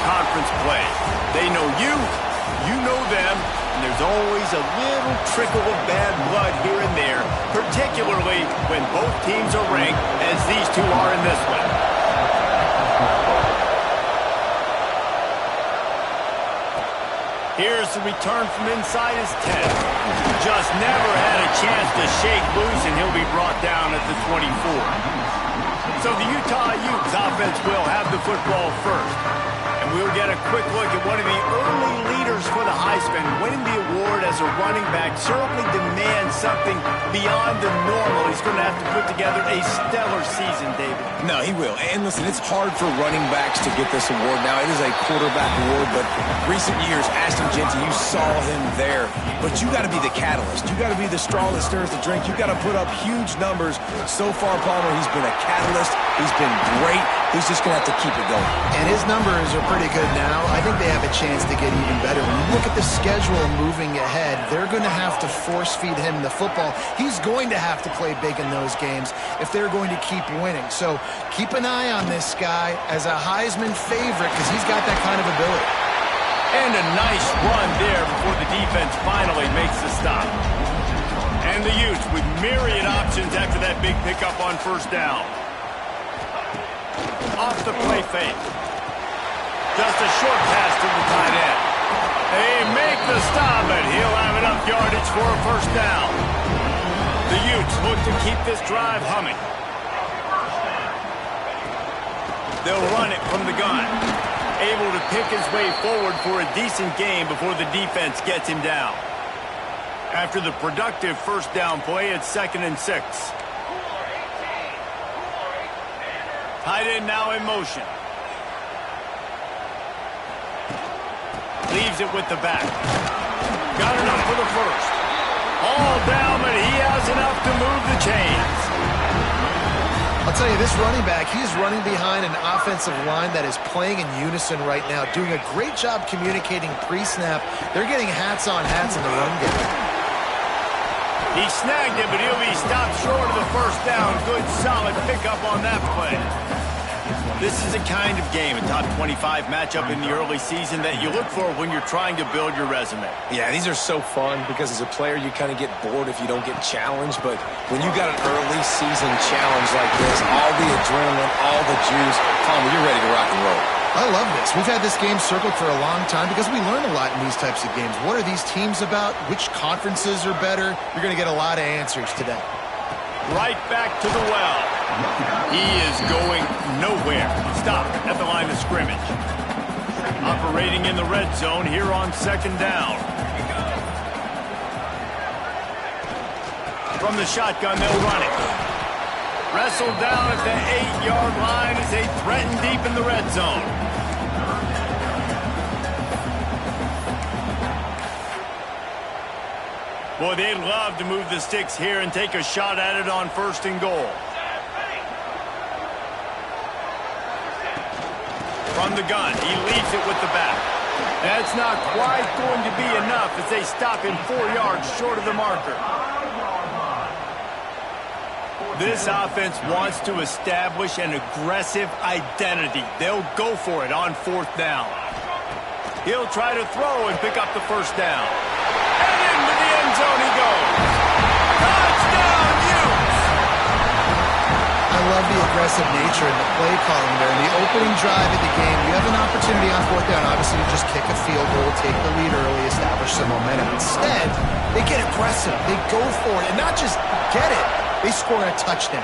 conference play. They know you, you know them, and there's always a little trickle of bad blood here and there, particularly when both teams are ranked as these two are in this one. Here's the return from inside his 10. Just never had a chance to shake loose, and he'll be brought down at the 24. So the Utah Utes offense will have the football first. And we'll get a quick look at one of the early leaders for the Heisman. Winning the award as a running back certainly demands something beyond the normal. He's going to have to put together a stellar season, David. No, he will. And listen, it's hard for running backs to get this award. Now, it is a quarterback award, but recent years, Ashton Jeanty, you saw him there. But you got to be the catalyst. You got to be the straw that stirs the drink. You got to put up huge numbers. So far, Palmer, he's been a catalyst. He's been great. He's just going to have to keep it going. And his numbers are pretty good now. I think they have a chance to get even better. When you look at the schedule moving ahead, they're going to have to force-feed him the football. He's going to have to play big in those games if they're going to keep winning. So keep an eye on this guy as a Heisman favorite because he's got that kind of ability. And a nice run there before the defense finally makes the stop. And the Utes with myriad options after that big pickup on first down. Off the play fake. Just a short pass to the tight end. They make the stop, and he'll have enough yardage for a first down. The Utes look to keep this drive humming. They'll run it from the gun. Able to pick his way forward for a decent gain before the defense gets him down. After the productive first down play, it's 2nd and 6. Tight end now in motion. Leaves it with the back. Got enough for the first. All down, but he has enough to move the chains. I'll tell you, this running back, he's running behind an offensive line that is playing in unison right now, doing a great job communicating pre-snap. They're getting hats on hats in the run game. He snagged it, but he'll be stopped short of the first down. Good, solid pickup on that play. This is a kind of game, a top 25 matchup in the early season that you look for when you're trying to build your resume. Yeah, these are so fun because as a player, you kind of get bored if you don't get challenged. But when you got an early season challenge like this, all the adrenaline, all the juice, Palmer, you're ready to rock and roll. I love this. We've had this game circled for a long time because we learn a lot in these types of games. What are these teams about? Which conferences are better? You're going to get a lot of answers today. Right back to the well. He is going nowhere. Stop at the line of scrimmage. Operating in the red zone here on 2nd down. From the shotgun, they'll run it. Wrestled down at the 8-yard line as they threaten deep in the red zone. Boy, they'd love to move the sticks here and take a shot at it on 1st and goal. From the gun, he leaves it with the back. That's not quite going to be enough as they stop him 4 yards short of the marker. This offense wants to establish an aggressive identity. They'll go for it on 4th down. He'll try to throw and pick up the first down. And into the end zone he goes. Touchdown, Utes! I love the aggressive nature and the play calling there. In the opening drive of the game, you have an opportunity on 4th down, obviously, to just kick a field goal, take the lead early, establish some momentum. Instead, they get aggressive. They go for it, and not just get it. They score a touchdown.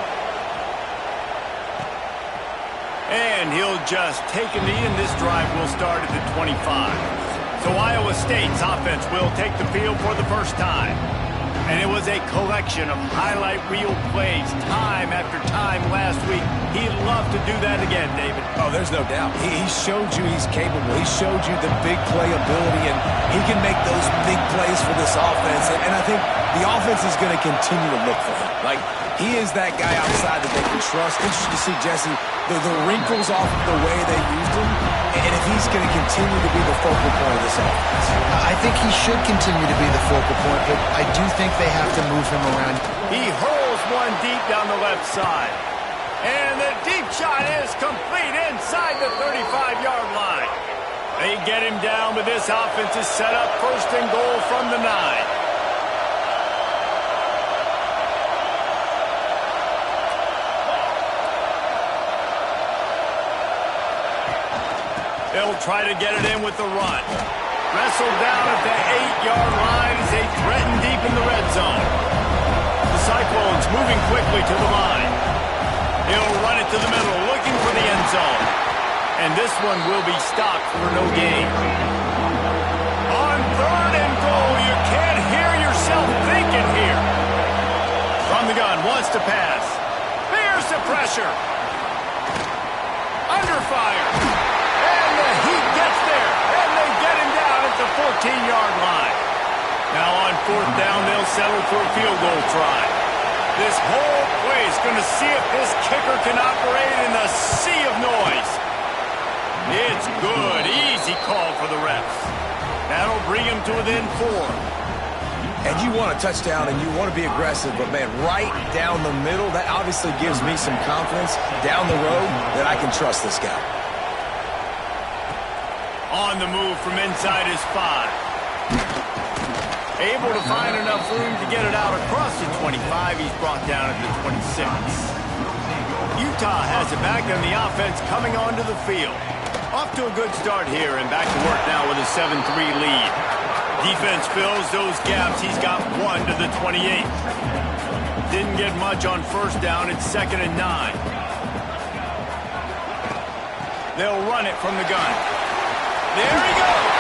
And he'll just take a knee, and this drive will start at the 25. So Iowa State's offense will take the field for the first time. And it was a collection of highlight reel plays time after time last week. He'd love to do that again, David. Oh, there's no doubt. He showed you he's capable. He showed you the big play ability, and he can make those big plays for this offense. And I think the offense is going to continue to look for him. Like, he is that guy outside that they can trust. Interesting to see, Jesse, the wrinkles off of the way they used him, and if he's going to continue to be the focal point of this offense. I think he should continue to be the focal point, but I do think they have to move him around. He hurls one deep down the left side. And the deep shot is complete inside the 35-yard line. They get him down, but this offense is set up 1st and goal from the 9. They'll try to get it in with the run. Wrestled down at the 8-yard line as they threaten deep in the red zone. The Cyclones moving quickly to the line. He'll run it to the middle, looking for the end zone. And this one will be stopped for no gain. On 3rd and goal, you can't hear yourself thinking here. From the gun, wants to pass. There's the pressure. Under fire. And the heat gets there. And they get him down at the 14-yard line. Now on 4th down, they'll settle for a field goal try. This whole play is going to see if this kicker can operate in the sea of noise. It's good. Easy call for the refs. That'll bring him to within 4. And you want a touchdown and you want to be aggressive, but, man, right down the middle, that obviously gives me some confidence down the road that I can trust this guy. On the move from inside his 5. Able to find enough room to get it out across the 25. He's brought down at the 26. Utah has it back, and the offense coming onto the field. Off to a good start here, and back to work now with a 7-3 lead. Defense fills those gaps. He's got 1 to the 28. Didn't get much on 1st down. It's 2nd and 9. They'll run it from the gun. There he goes.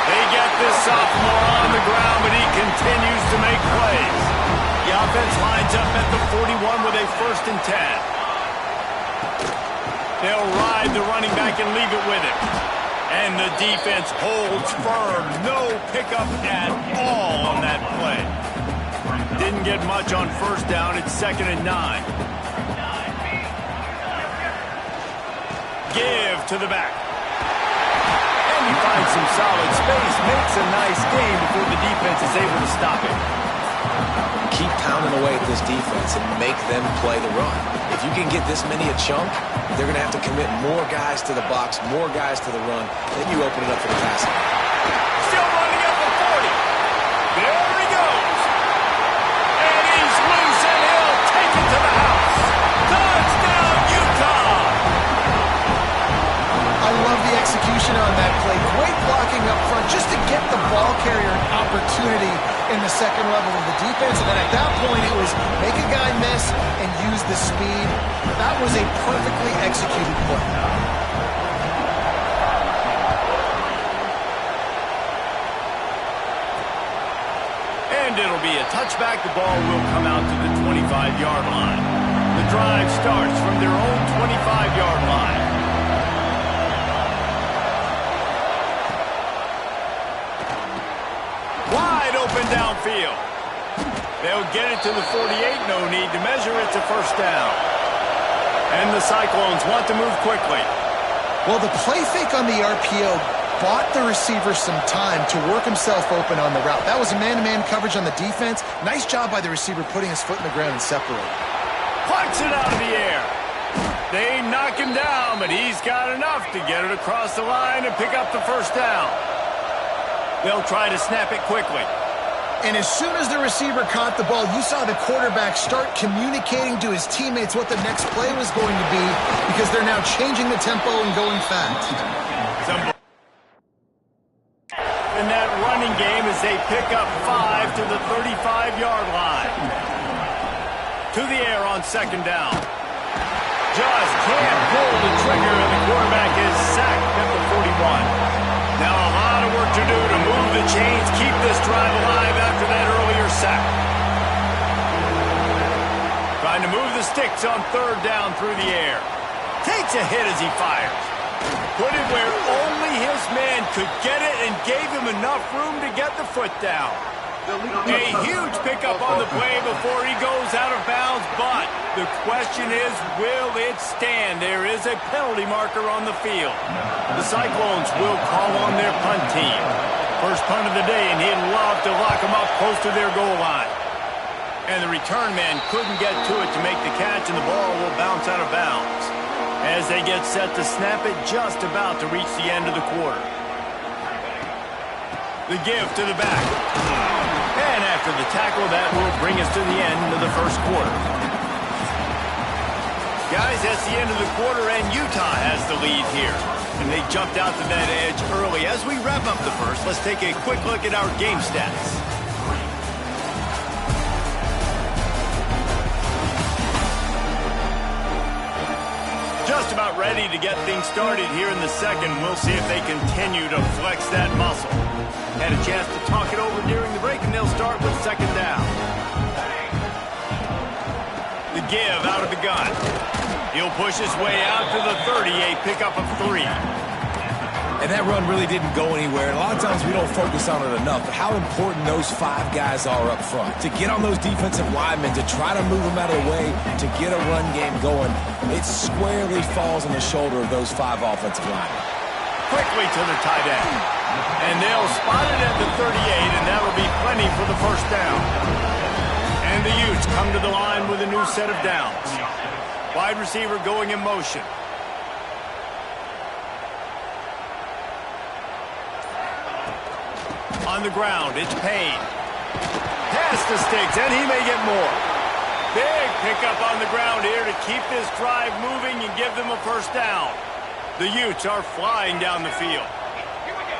They get this sophomore on the ground, but he continues to make plays. The offense lines up at the 41 with a 1st and 10. They'll ride the running back and leave it with him. And the defense holds firm. No pickup at all on that play. Didn't get much on 1st down. It's 2nd and 9. Give to the back. He finds some solid space, makes a nice game before the defense is able to stop it. Keep pounding away at this defense and make them play the run. If you can get this many a chunk, they're going to have to commit more guys to the box, more guys to the run. Then you open it up for the passing. Still running up the 40. There he goes. And he's loose, and he'll take it to the house. Touchdown, Utah. I love the execution on that play. Great blocking up front just to get the ball carrier an opportunity in the second level of the defense. And then at that point, it was make a guy miss and use the speed. That was a perfectly executed play. And it'll be a touchback. The ball will come out to the 25-yard line. The drive starts from their own 25-yard line. Wide open downfield. They'll get it to the 48. No need to measure. It's a 1st down. And the Cyclones want to move quickly. Well, the play fake on the RPO bought the receiver some time to work himself open on the route. That was a man-to-man coverage on the defense. Nice job by the receiver putting his foot in the ground and separating. Punts it out of the air. They knock him down, but he's got enough to get it across the line and pick up the 1st down. They'll try to snap it quickly. And as soon as the receiver caught the ball, you saw the quarterback start communicating to his teammates what the next play was going to be because they're now changing the tempo and going fast. In that running game as they pick up 5 to the 35-yard line. To the air on 2nd down. Just can't pull the trigger, and the quarterback is sacked at the 41. Now a lot of work to do to move the chains, keep this drive alive after that earlier sack. Trying to move the sticks on 3rd down through the air. Takes a hit as he fires. Put it where only his man could get it and gave him enough room to get the foot down. A huge pickup on the play before he goes out of bounds, but the question is, will it stand? There is a penalty marker on the field. The Cyclones will call on their punt team. First punt of the day, and he'd love to lock them up close to their goal line. And the return man couldn't get to it to make the catch, and the ball will bounce out of bounds. As they get set to snap it, just about to reach the end of the quarter. The give to the back. And after the tackle, that will bring us to the end of the first quarter. Guys, that's the end of the quarter, and Utah has the lead here. And they jumped out to that edge early. As we wrap up the first, let's take a quick look at our game stats. Just about ready to get things started here in the second. We'll see if they continue to flex that muscle. Had a chance to talk it over during the break, and they'll start with second down. The give out of the gun. He'll push his way out to the 30, a pickup of 3. And that run really didn't go anywhere. And a lot of times we don't focus on it enough, but how important those 5 guys are up front. To get on those defensive linemen, to try to move them out of the way, to get a run game going, it squarely falls on the shoulder of those 5 offensive linemen. Quickly to the tight end. And they'll spot it at the 38, and that'll be plenty for the first down. And the Utes come to the line with a new set of downs. Wide receiver going in motion. On the ground, it's Payne. Pass to Sticks, and he may get more. Big pickup on the ground here to keep this drive moving and give them a first down. The Utes are flying down the field. Here we go.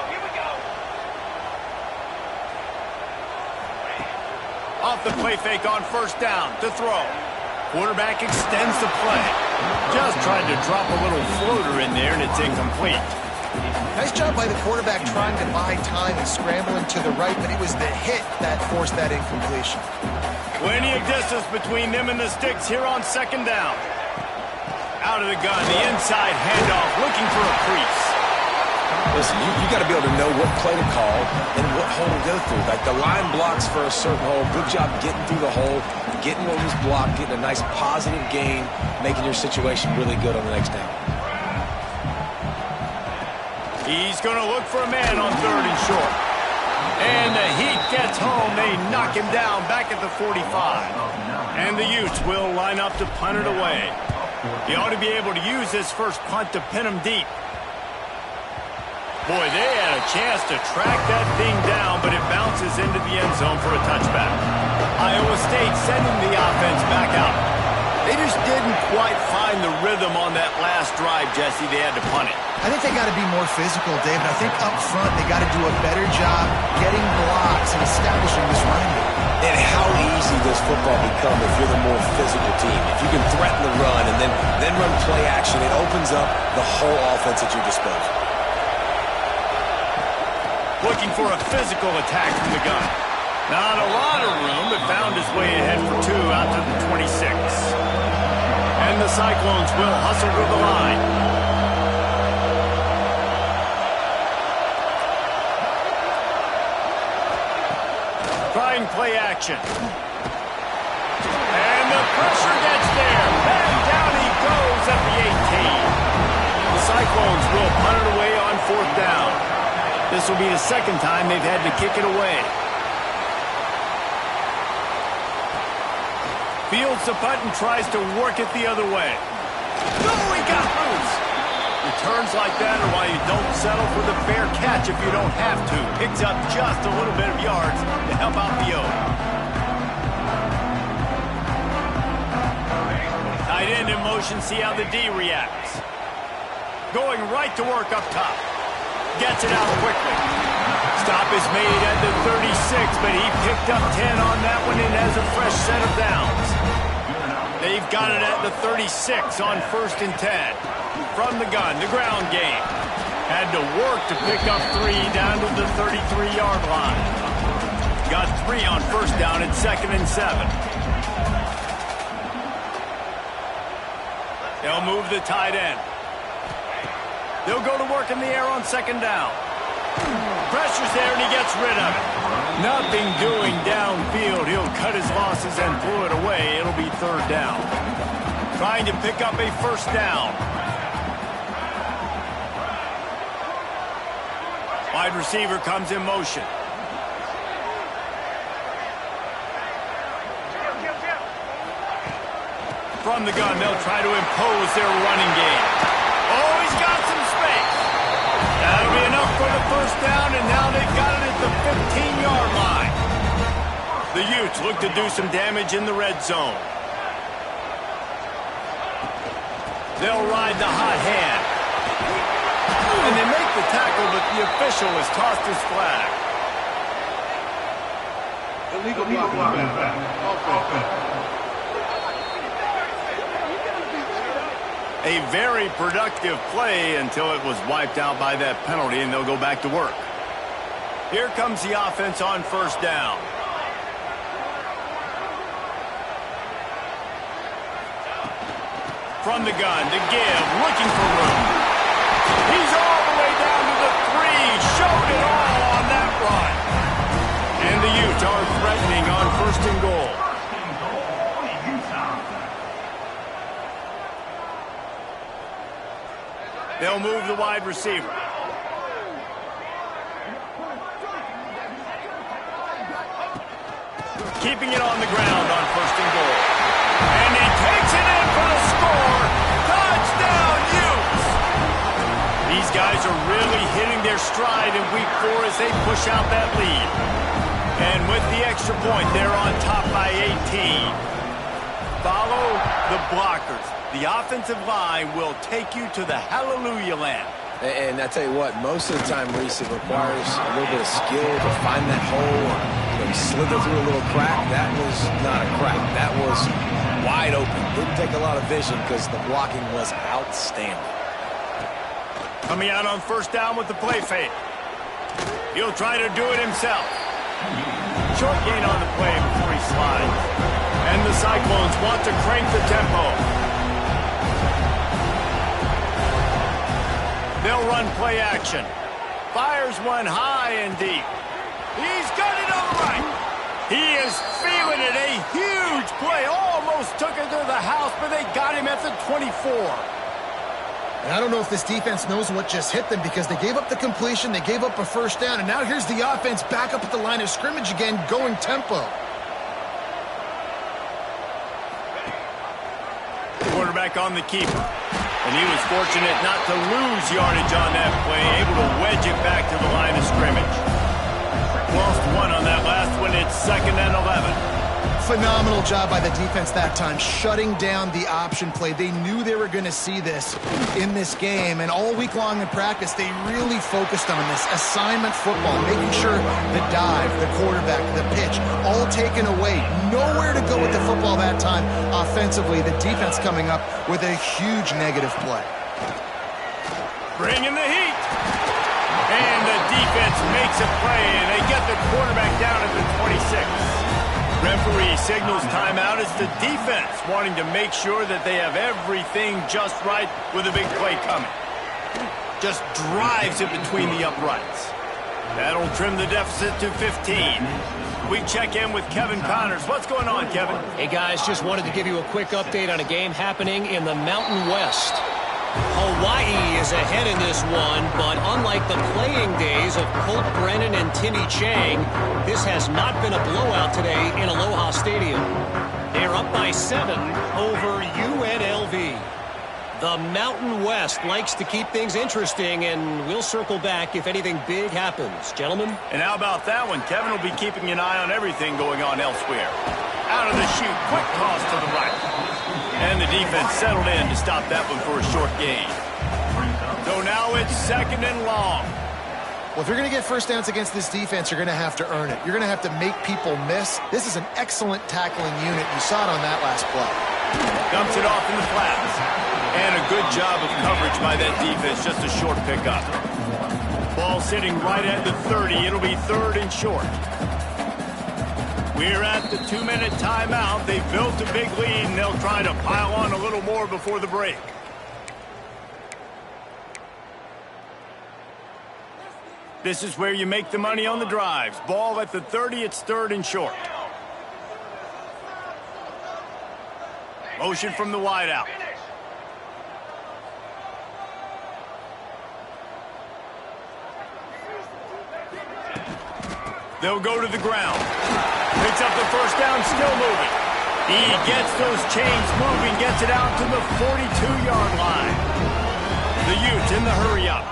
Off the play fake on first down to throw. Quarterback extends the play. Just tried to drop a little floater in there, and it's incomplete. Nice job by the quarterback trying to buy time and scrambling to the right, but it was the hit that forced that incompletion. Plenty of distance between them and the Sticks here on second down. Out of the gun, the inside handoff, looking for a crease. Listen, you got to be able to know what play to call and what hole to go through. Like the line blocks for a certain hole. Good job getting through the hole, getting what was blocked, getting a nice positive gain, making your situation really good on the next down. He's going to look for a man on third and short. And the Heat gets home. They knock him down back at the 45. And the Utes will line up to punt it away. He ought to be able to use this first punt to pin him deep. Boy, they had a chance to track that thing down, but it bounces into the end zone for a touchback. Iowa State sending the offense back out. They just didn't quite find the rhythm on that last drive, Jesse. They had to punt it. I think they got to be more physical, David. I think up front they got to do a better job getting blocks and establishing this running game. And how easy does football become if you're the more physical team? If you can threaten the run and then run play action, it opens up the whole offense at your disposal. Looking for a physical attack from the gun. Not a lot of room, but found his way ahead for 2 out to the 26. And the Cyclones will hustle to the line. Trying play action. And the pressure gets there. Back down he goes at the 18. The Cyclones will punt it away on fourth down. This will be the second time they've had to kick it away. Fields the punt and tries to work it the other way. No, he got loose. Returns like that are why you don't settle for the fair catch if you don't have to. Picks up just a little bit of yards to help out the O. Tight end in motion, see how the D reacts. Going right to work up top. Gets it out quickly. Stop is made at the 36, but he picked up 10 on that one and has a fresh set of downs. They've got it at the 36 on first and 10. From the gun, the ground game. Had to work to pick up 3 down to the 33-yard line. Got 3 on first down at second and 7. They'll move the tight end. They'll go to work in the air on second down. Pressure's there, and he gets rid of it. Nothing doing downfield. He'll cut his losses and throw it away. It'll be third down. Trying to pick up a first down. Wide receiver comes in motion. From the gun, they'll try to impose their running game. Oh, he's got some space. That'll be enough for the first down, and now they've got it at the 15-yard line. The Utes look to do some damage in the red zone. They'll ride the hot hand. And they make the tackle, but the official has tossed his flag. Illegal blocking back. A very productive play until it was wiped out by that penalty, and they'll go back to work. Here comes the offense on first down. From the gun to give, looking for room. He's all the way down to the 3, showed it all on that run. And the Utes are threatening on first and goal. They'll move the wide receiver. Keeping it on the ground on first and goal. And he takes it in for the score. Touchdown, Utes! These guys are really hitting their stride in week 4 as they push out that lead. And with the extra point, they're on top by 18. Follow the blockers. The offensive line will take you to the hallelujah land. And I tell you what, most of the time, Reese, it requires a little bit of skill to find that hole or slither through a little crack. That was not a crack. That was wide open. Didn't take a lot of vision because the blocking was outstanding. Coming out on first down with the play fake. He'll try to do it himself. Short gain on the play before he slides. And the Cyclones want to crank the tempo. They'll run play action. Fires one high and deep. He's got it on the right. He is feeling it. A huge play. Almost took it to the house, but they got him at the 24. And I don't know if this defense knows what just hit them because they gave up the completion, they gave up a first down, and now here's the offense back up at the line of scrimmage again, going tempo. Quarterback on the keeper. And he was fortunate not to lose yardage on that play, able to wedge it back to the line of scrimmage. Lost one on that last one. It's 2nd and 11. Phenomenal job by the defense that time, shutting down the option play. They knew they were going to see this in this game, and all week long in practice, they really focused on this assignment football, making sure the dive, the quarterback, the pitch, all taken away. Nowhere to go with the football that time offensively. The defense coming up with a huge negative play. Bringing the heat. And the defense makes a play, and they get the quarterback down at the 26. Referee signals timeout. It's the defense wanting to make sure that they have everything just right with a big play coming. Just drives it between the uprights. That'll trim the deficit to 15. We check in with Kevin Connors. What's going on, Kevin? Hey, guys, just wanted to give you a quick update on a game happening in the Mountain West. Hawaii is ahead in this one, but unlike the playing days of Colt Brennan and Timmy Chang, this has not been a blowout today in Aloha Stadium. They're up by 7 over UNLV. The Mountain West likes to keep things interesting, and we'll circle back if anything big happens. Gentlemen? And how about that one? Kevin will be keeping an eye on everything going on elsewhere. Out of the chute, quick toss to the right. And the defense settled in to stop that one for a short gain. So now it's 2nd and long. Well, if you're going to get first downs against this defense, you're going to have to earn it. You're going to have to make people miss. This is an excellent tackling unit. You saw it on that last play. Dumps it off in the flats. And a good job of coverage by that defense. Just a short pickup. Ball sitting right at the 30. It'll be 3rd and short. We're at the 2-minute timeout. They've built a big lead, and they'll try to pile on a little more before the break. This is where you make the money on the drives. Ball at the 30, it's 3rd and short. Motion from the wideout. They'll go to the ground. Picks up the first down, still moving. He gets those chains moving, gets it out to the 42-yard line. The Utes in the hurry up.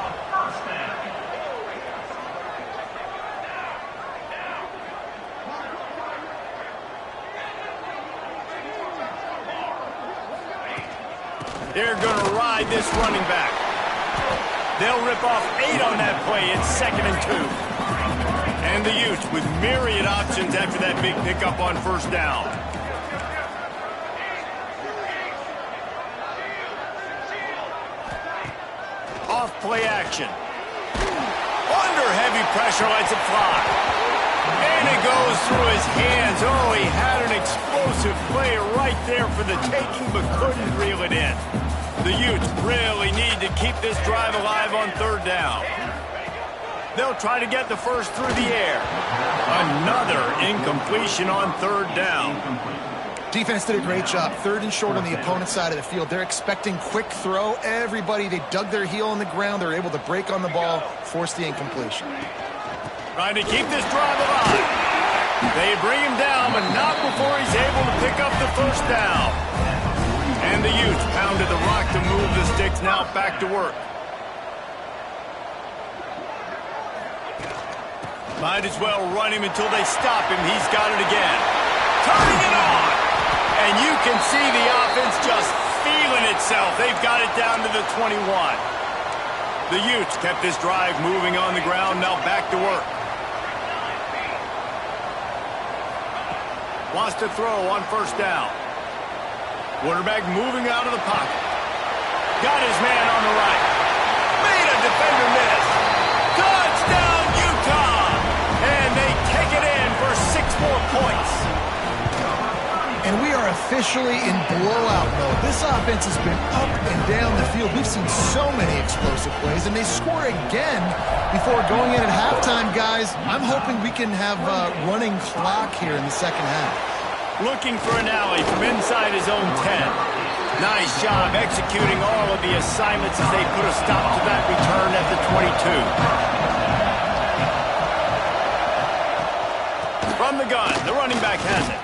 They're going to ride this running back. They'll rip off 8 on that play. It's 2nd and 2. And the Utes with myriad options after that big pickup on first down. Off play action. Under heavy pressure, lets it fly. And it goes through his hands. Oh, he had an explosive play right there for the taking, but couldn't reel it in. The Utes really need to keep this drive alive on 3rd down. They'll try to get the first through the air. Another incompletion on 3rd down. Defense did a great job. 3rd and short on the opponent's side of the field. They're expecting quick throw. Everybody, they dug their heel on the ground. They're able to break on the ball, force the incompletion. Trying to keep this drive alive. They bring him down, but not before he's able to pick up the first down. And the Utes pounded the rock to move the sticks. Now back to work. Might as well run him until they stop him. He's got it again. Turning it on. And you can see the offense just feeling itself. They've got it down to the 21. The Utes kept this drive moving on the ground. Now back to work. Wants to throw on first down. Quarterback moving out of the pocket. Got his man on the right. Made a defender miss. Touchdown, Utah! And they take it in for 6 more points. And we are officially in blowout mode. This offense has been up and down the field. We've seen so many explosive plays, and they score again before going in at halftime, guys. I'm hoping we can have a running clock here in the second half. Looking for an alley from inside his own 10. Nice job executing all of the assignments as they put a stop to that return at the 22. From the gun, the running back has it.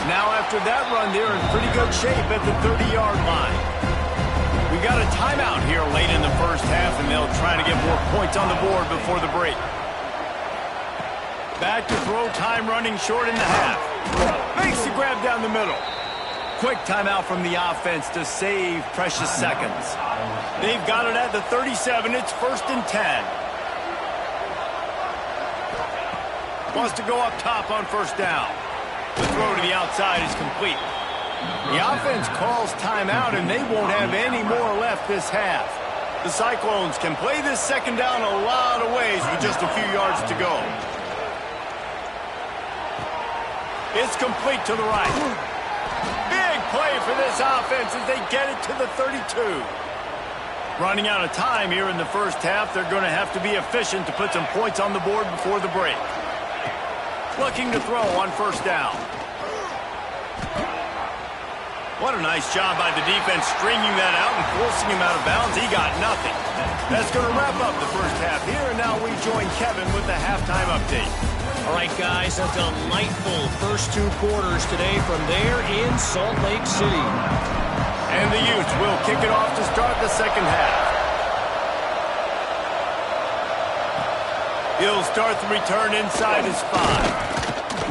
Now after that run, they're in pretty good shape at the 30-yard line. We got a timeout here late in the first half, and they'll try to get more points on the board before the break. Back to throw, time running short in the half. Makes the grab down the middle. Quick timeout from the offense to save precious seconds. They've got it at the 37. It's 1st and 10. Wants to go up top on first down. The throw to the outside is complete. The offense calls timeout, and they won't have any more left this half. The Cyclones can play this second down a lot of ways with just a few yards to go. It's complete to the right. Big play for this offense as they get it to the 32. Running out of time here in the first half, they're going to have to be efficient to put some points on the board before the break. Looking to throw on first down. What a nice job by the defense stringing that out and forcing him out of bounds. He got nothing. That's going to wrap up the first half here, and now we join Kevin with the halftime update. All right, guys, a delightful first 2 quarters today from there in Salt Lake City. And the Utes will kick it off to start the second half. He'll start the return inside his 5.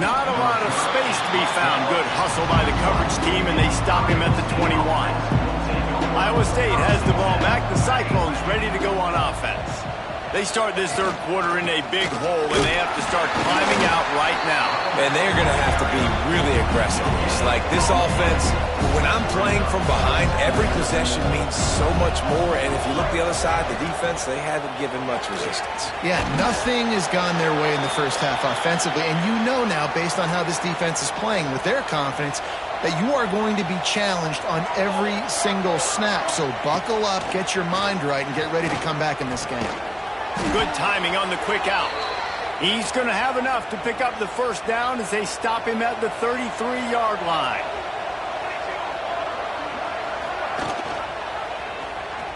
Not a lot of space to be found. Good hustle by the coverage team, and they stop him at the 21. Iowa State has the ball back. The Cyclones ready to go on offense. They start this third quarter in a big hole, and they have to start climbing out right now. And they're going to have to be really aggressive. It's like this offense, when I'm playing from behind, every possession means so much more. And if you look the other side, the defense, they haven't given much resistance. Yeah, nothing has gone their way in the first half offensively. And you know now, based on how this defense is playing with their confidence, that you are going to be challenged on every single snap. So buckle up, get your mind right, and get ready to come back in this game. Good timing on the quick out. He's going to have enough to pick up the first down as they stop him at the 33-yard line.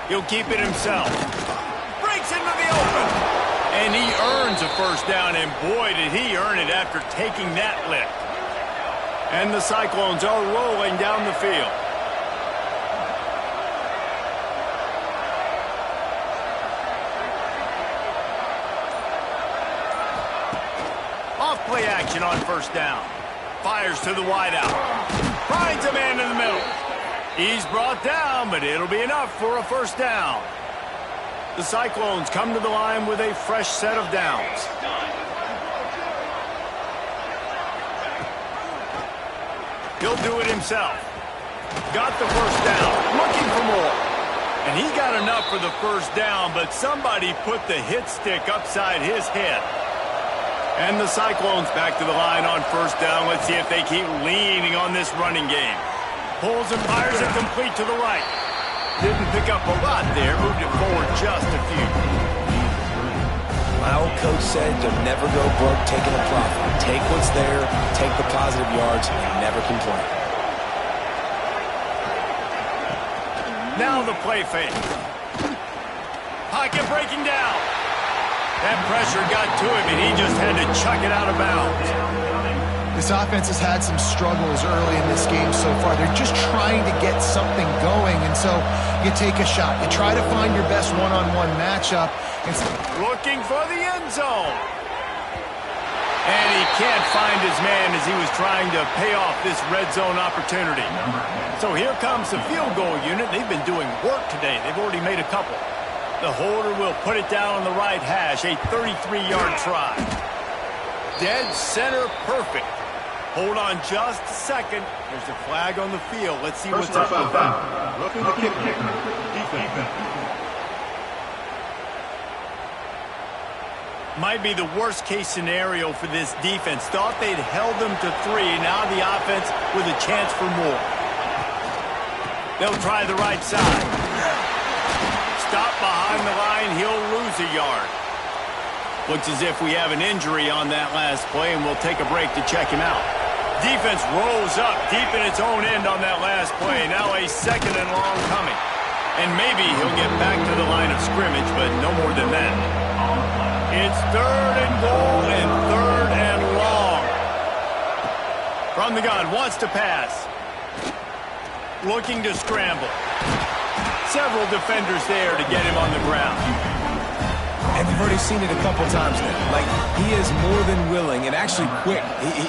He'll keep it himself. Breaks into the open. And he earns a first down, and boy, did he earn it after taking that lift. And the Cyclones are rolling down the field. Play action on first down. Fires to the wideout. Finds a man in the middle. He's brought down, but it'll be enough for a first down. The Cyclones come to the line with a fresh set of downs. He'll do it himself. Got the first down, looking for more. And he got enough for the first down, but somebody put the hit stick upside his head. And the Cyclones back to the line on first down. Let's see if they keep leaning on this running game. Pulls and fires it complete to the right. Didn't pick up a lot there. Moved it forward just a few. My old coach said you'll never go broke taking a profit. Take what's there, take the positive yards, and never complain. Now the play fake. Pocket breaking down. That pressure got to him, and he just had to chuck it out of bounds. This offense has had some struggles early in this game so far. They're just trying to get something going, and so you take a shot. You try to find your best one-on-one matchup. Looking for the end zone. And he can't find his man as he was trying to pay off this red zone opportunity. So here comes the field goal unit. They've been doing work today. They've already made a couple. The holder will put it down on the right hash, a 33-yard try. Dead center perfect. Hold on just a second. There's a flag on the field. Let's see what's up with that. Looking to kick. Defense. Might be the worst-case scenario for this defense. Thought they'd held them to 3. Now the offense with a chance for more. They'll try the right side. Stop behind the line. He'll lose a yard. Looks as if we have an injury on that last play, and we'll take a break to check him out. Defense rolls up deep in its own end on that last play. Now a second and long coming. And maybe he'll get back to the line of scrimmage, but no more than that. It's 3rd and goal and 3rd and long. From the gun, wants to pass. Looking to scramble. Several defenders there to get him on the ground. And we've already seen it a couple times now. Like, he is more than willing and actually quick.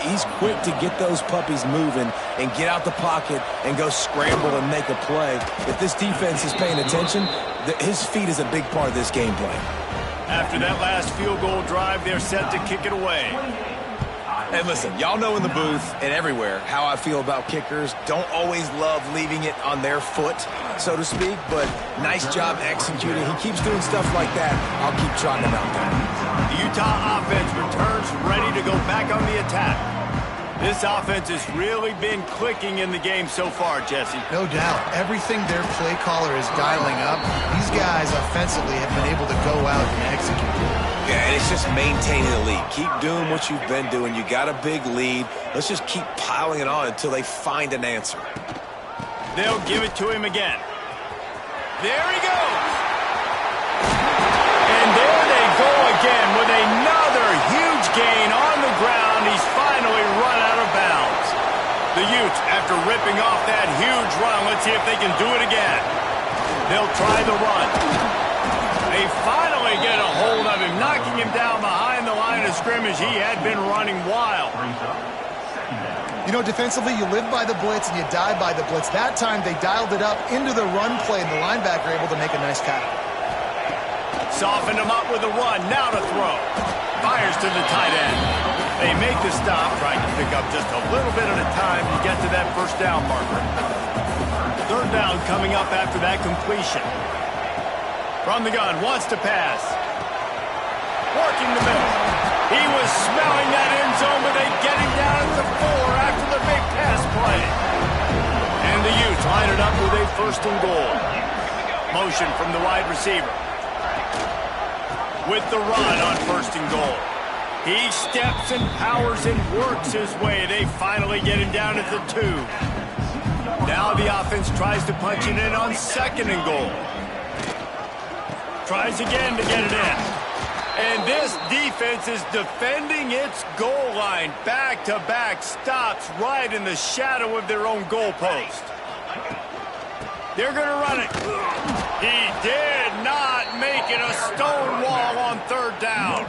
He's quick to get those puppies moving and get out the pocket and go scramble and make a play. If this defense is paying attention, his feet is a big part of this game plan. After that last field goal drive, they're set to kick it away. And listen, y'all know in the booth and everywhere how I feel about kickers. Don't always love leaving it on their foot, so to speak, but nice job executing. He keeps doing stuff like that. I'll keep trotting him out there. The Utah offense returns ready to go back on the attack. This offense has really been clicking in the game so far, Jesse. No doubt. Everything their play caller is dialing up, these guys offensively have been able to go out and execute. Yeah, and it's just maintaining the lead. Keep doing what you've been doing. You got a big lead. Let's just keep piling it on until they find an answer. They'll give it to him again. There he goes. And there they go again with another huge gain on the ground. He's finally run out of bounds. The Utes, after ripping off that huge run, let's see if they can do it again. They'll try the run. They finally get a hold of him, knocking him down behind the line of scrimmage. He had been running wild. You know, defensively, you live by the blitz and you die by the blitz. That time, they dialed it up into the run play, and the linebacker able to make a nice tackle. Softened him up with a run. Now to throw. Fires to the tight end. They make the stop, trying to pick up just a little bit at a time to get to that first down marker. 3rd down coming up after that completion. From the gun, wants to pass. Working the middle. He was smelling that end zone, but they get him down at the 4 after the big pass play. And the Utes line it up with a 1st and goal. Motion from the wide receiver. With the run on 1st and goal. He steps and powers and works his way. They finally get him down at the 2. Now the offense tries to punch it in on 2nd and goal. Tries again to get it in. And this defense is defending its goal line. Back-to-back stops right in the shadow of their own goalpost. They're going to run it. He did not make it. A stone wall on 3rd down.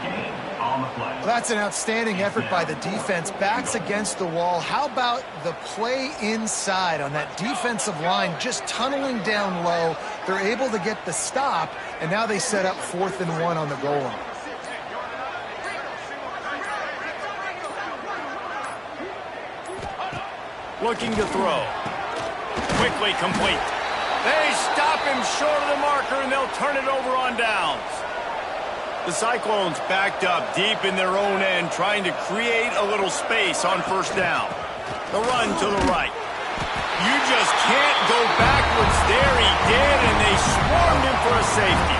That's an outstanding effort by the defense. Backs against the wall. How about the play inside on that defensive line, just tunneling down low. They're able to get the stop, and now they set up 4th and 1 on the goal line. Looking to throw. Quickly complete. They stop him short of the marker, and they'll turn it over on downs. The Cyclones backed up deep in their own end, trying to create a little space on 1st down. The run to the right. You just can't go backwards there. He did, and they swarmed him for a safety.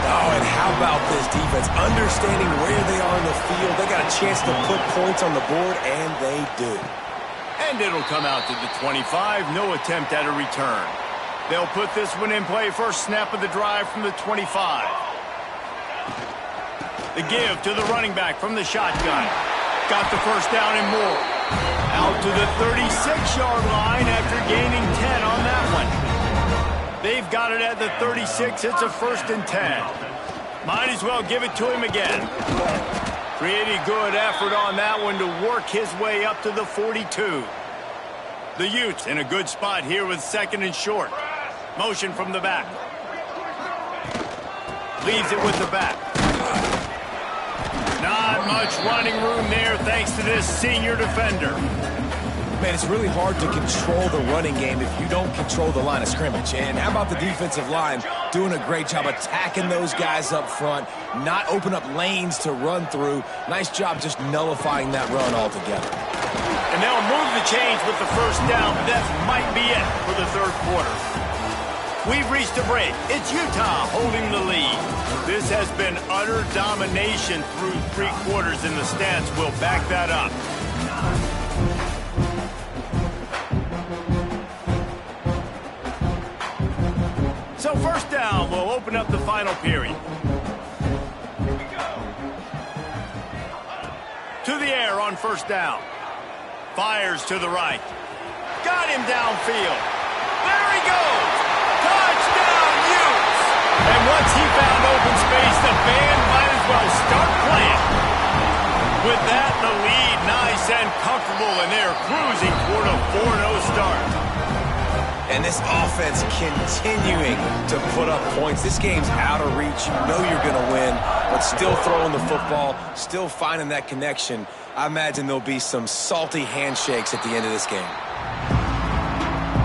Oh, and how about this defense? Understanding where they are in the field. They got a chance to put points on the board, and they do. And it'll come out to the 25. No attempt at a return. They'll put this one in play. First snap of the drive from the 25. The give to the running back from the shotgun. Got the 1st down and more. Out to the 36-yard line after gaining 10 on that one. They've got it at the 36. It's a 1st and 10. Might as well give it to him again. Pretty good effort on that one to work his way up to the 42. The Utes in a good spot here with 2nd and short. Motion from the back. Leaves it with the back. Not much running room there thanks to this senior defender. Man, it's really hard to control the running game if you don't control the line of scrimmage. And how about the defensive line doing a great job attacking those guys up front, not open up lanes to run through. Nice job just nullifying that run altogether. And they'll move the chains with the 1st down, but that might be it for the 3rd quarter. We've reached a break. It's Utah holding the lead. This has been utter domination through 3 quarters, and the stats will back that up. So 1st down will open up the final period. To the air on 1st down. Fires to the right. Got him downfield. There he goes. Touchdown, Utes. And once he found open space, the band might as well start playing. With that, the lead nice and comfortable, and they're cruising toward a 4-0 start. And this offense continuing to put up points. This game's out of reach. You know you're going to win, but still throwing the football, still finding that connection. I imagine there'll be some salty handshakes at the end of this game.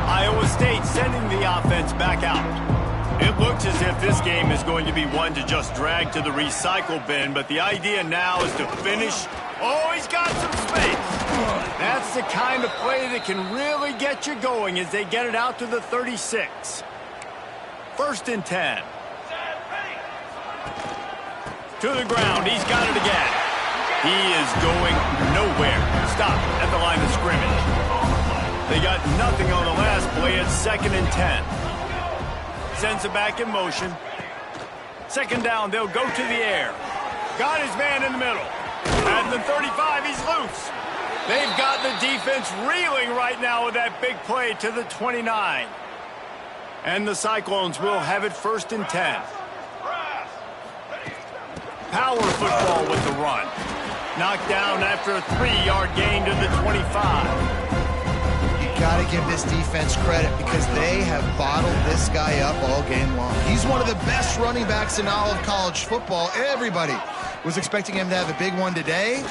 Iowa State sending the offense back out. It looks as if this game is going to be one to just drag to the recycle bin, but the idea now is to finish. Oh, he's got some space. That's the kind of play that can really get you going as they get it out to the 36. 1st and 10. To the ground. He's got it again. He is going nowhere. Stop at the line of scrimmage. They got nothing on the last play. It's 2nd and 10. Sends it back in motion. 2nd down. They'll go to the air. Got his man in the middle. At the 35, he's loose. They've got the defense reeling right now with that big play to the 29. And the Cyclones will have it 1st and 10. Power football with the run. Knocked down after a 3-yard gain to the 25. Got to give this defense credit because they have bottled this guy up all game long. He's one of the best running backs in all of college football. Everybody was expecting him to have a big one today.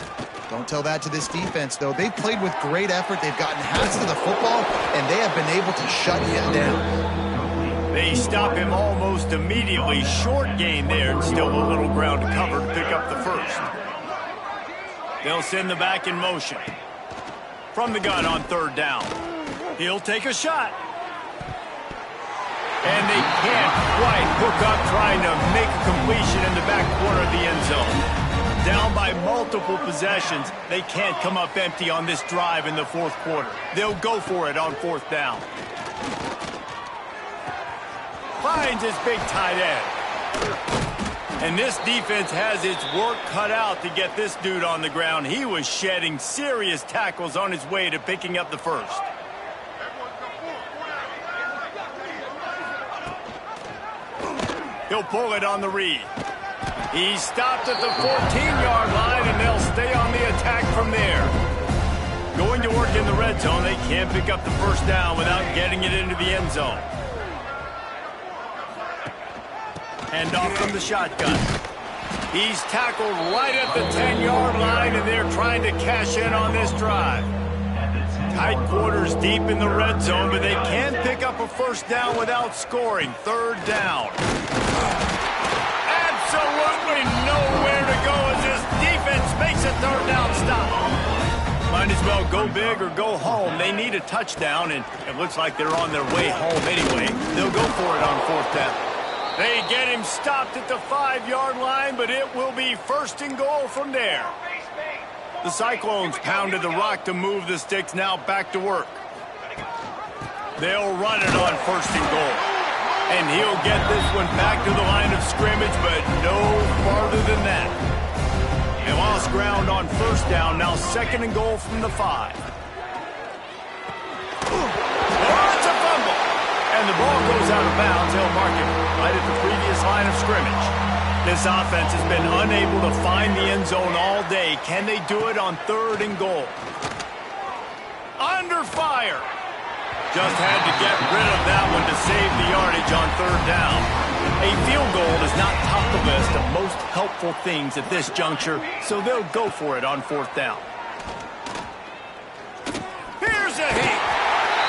Don't tell that to this defense, though. They've played with great effort. They've gotten hands to the football, and they have been able to shut him down. They stop him almost immediately. Short gain there, and still a little ground to cover to pick up the 1st. They'll send the back in motion. From the gun on 3rd down. He'll take a shot. And they can't quite hook up trying to make a completion in the back corner of the end zone. Down by multiple possessions, they can't come up empty on this drive in the 4th quarter. They'll go for it on 4th down. Finds his big tight end. And this defense has its work cut out to get this dude on the ground. He was shedding serious tackles on his way to picking up the 1st. He'll pull it on the read. He's stopped at the 14-yard line, and they'll stay on the attack from there. Going to work in the red zone, they can't pick up the first down without getting it into the end zone. Hand off from the shotgun. He's tackled right at the 10-yard line, and they're trying to cash in on this drive. Tight quarters deep in the red zone, but they can't pick up a first down without scoring. Third down. Absolutely nowhere to go as this defense makes a third down stop. Might as well go big or go home. They need a touchdown, and it looks like they're on their way home anyway. They'll go for it on fourth down. They get him stopped at the 5-yard line, but it will be first and goal from there. The Cyclones pounded the rock to move the sticks, now back to work. They'll run it on first and goal. And he'll get this one back to the line of scrimmage, but no farther than that. They lost ground on first down, now second and goal from the 5. Oh, it's a fumble! And the ball goes out of bounds. They'll mark it right at the previous line of scrimmage. This offense has been unable to find the end zone all day. Can they do it on third and goal? Under fire. Just had to get rid of that one to save the yardage on third down. A field goal is not top the list of most helpful things at this juncture, so they'll go for it on fourth down. Here's a hit.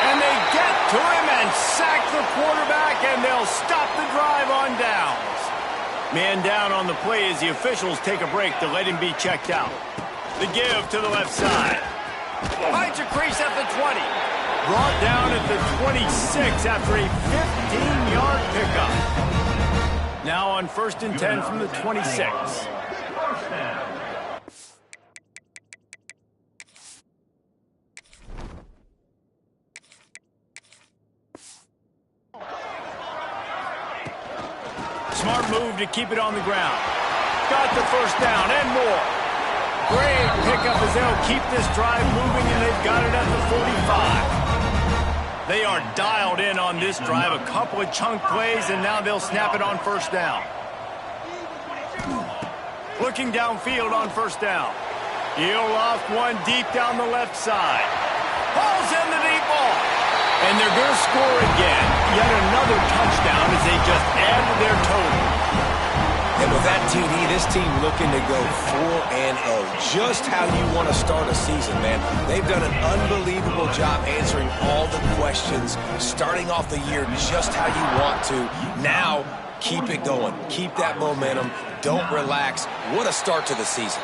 And they get to him and sack the quarterback, and they'll stop the drive on downs. Man down on the play as the officials take a break to let him be checked out. The give to the left side. Finds a crease at the 20. Brought down at the 26 after a 15-yard pickup. Now on first and 10 from the 26. Smart move to keep it on the ground. Got the first down and more. Great pickup as they'll keep this drive moving, and they've got it at the 45. They are dialed in on this drive. A couple of chunk plays, and now they'll snap it on first down. Looking downfield on first down. He'll loft one deep down the left side. Ball's in the deep ball. And they're going to score again. Yet another touchdown as they just add to their total. And with that TD, this team looking to go 4-0. Just how you want to start a season, man. They've done an unbelievable job answering all the questions, starting off the year just how you want to. Now, keep it going. Keep that momentum. Don't relax. What a start to the season.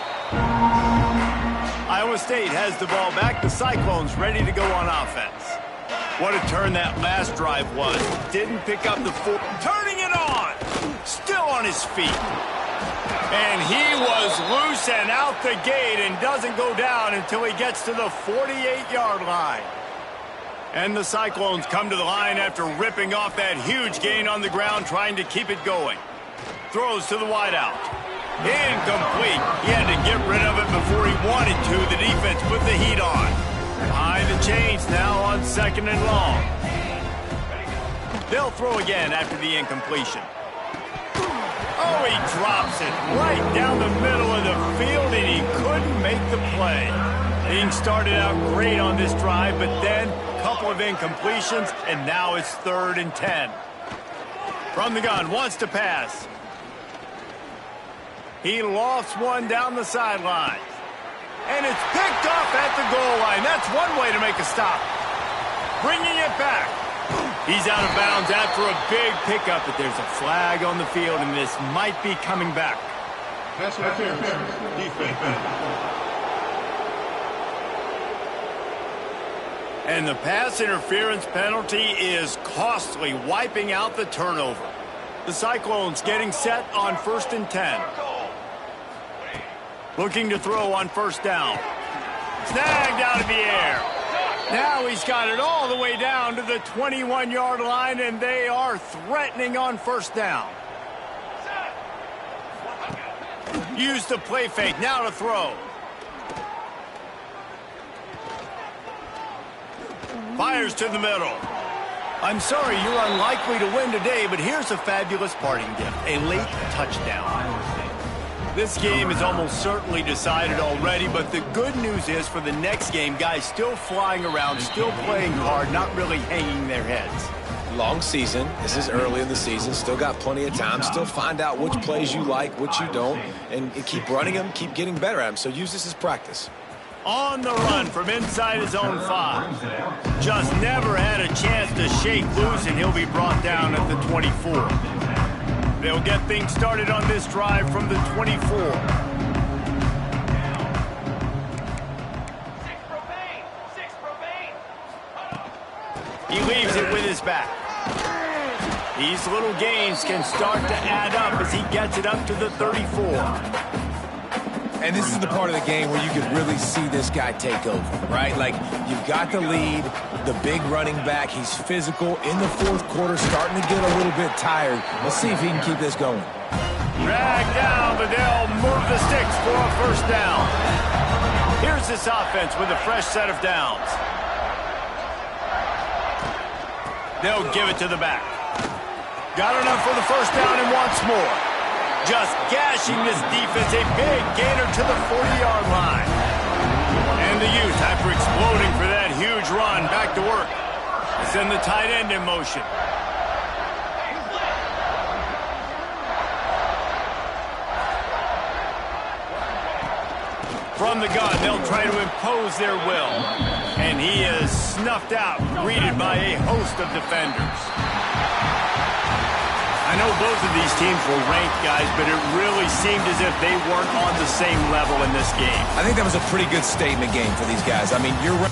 Iowa State has the ball back. The Cyclones ready to go on offense. What a turn that last drive was. Didn't pick up the full. Turning it on. Still on his feet. And he was loose and out the gate and doesn't go down until he gets to the 48-yard line. And the Cyclones come to the line after ripping off that huge gain on the ground, trying to keep it going. Throws to the wideout. Incomplete. He had to get rid of it before he wanted to. The defense put the heat on. Behind the chains now on second and long. They'll throw again after the incompletion. Oh, he drops it right down the middle of the field, and he couldn't make the play. Things started out great on this drive, but then a couple of incompletions, and now it's 3rd and 10. From the gun, wants to pass. He lofts one down the sideline. And it's picked off at the goal line. That's one way to make a stop. Bringing it back. He's out of bounds after a big pickup, but there's a flag on the field, and this might be coming back. Pass interference. Defense. And the pass interference penalty is costly, wiping out the turnover. The Cyclones getting set on 1st and 10. Looking to throw on first down. Snagged out of the air. Now he's got it all the way down to the 21-yard line, and they are threatening on first down. Use the play fake. Now to throw. Fires to the middle. I'm sorry, you're unlikely to win today, but here's a fabulous parting gift. A late touchdown. This game is almost certainly decided already, but the good news is for the next game, guys still flying around, still playing hard, not really hanging their heads. Long season. This is early in the season. Still got plenty of time. Still find out which plays you like, which you don't, and keep running them, keep getting better at them. So use this as practice. On the run from inside his own 5. Just never had a chance to shake loose, and he'll be brought down at the 24. They'll get things started on this drive from the 24. He leaves it with his back. These little gains can start to add up as he gets it up to the 34. And this is the part of the game where you could really see this guy take over, right? Like, you've got the lead, the big running back. He's physical in the fourth quarter, starting to get a little bit tired. Let's see if he can keep this going. Dragged down, but they'll move the sticks for a first down. Here's this offense with a fresh set of downs. They'll give it to the back. Got enough for the first down and wants more. Just gashing this defense, a big gainer to the 40-yard line. And the Utes, after exploding for that huge run, back to work. They send the tight end in motion. From the gun, they'll try to impose their will. And he is snuffed out, greeted by a host of defenders. I know both of these teams were ranked, guys, but it really seemed as if they weren't on the same level in this game. I think that was a pretty good statement game for these guys. I mean, you're right.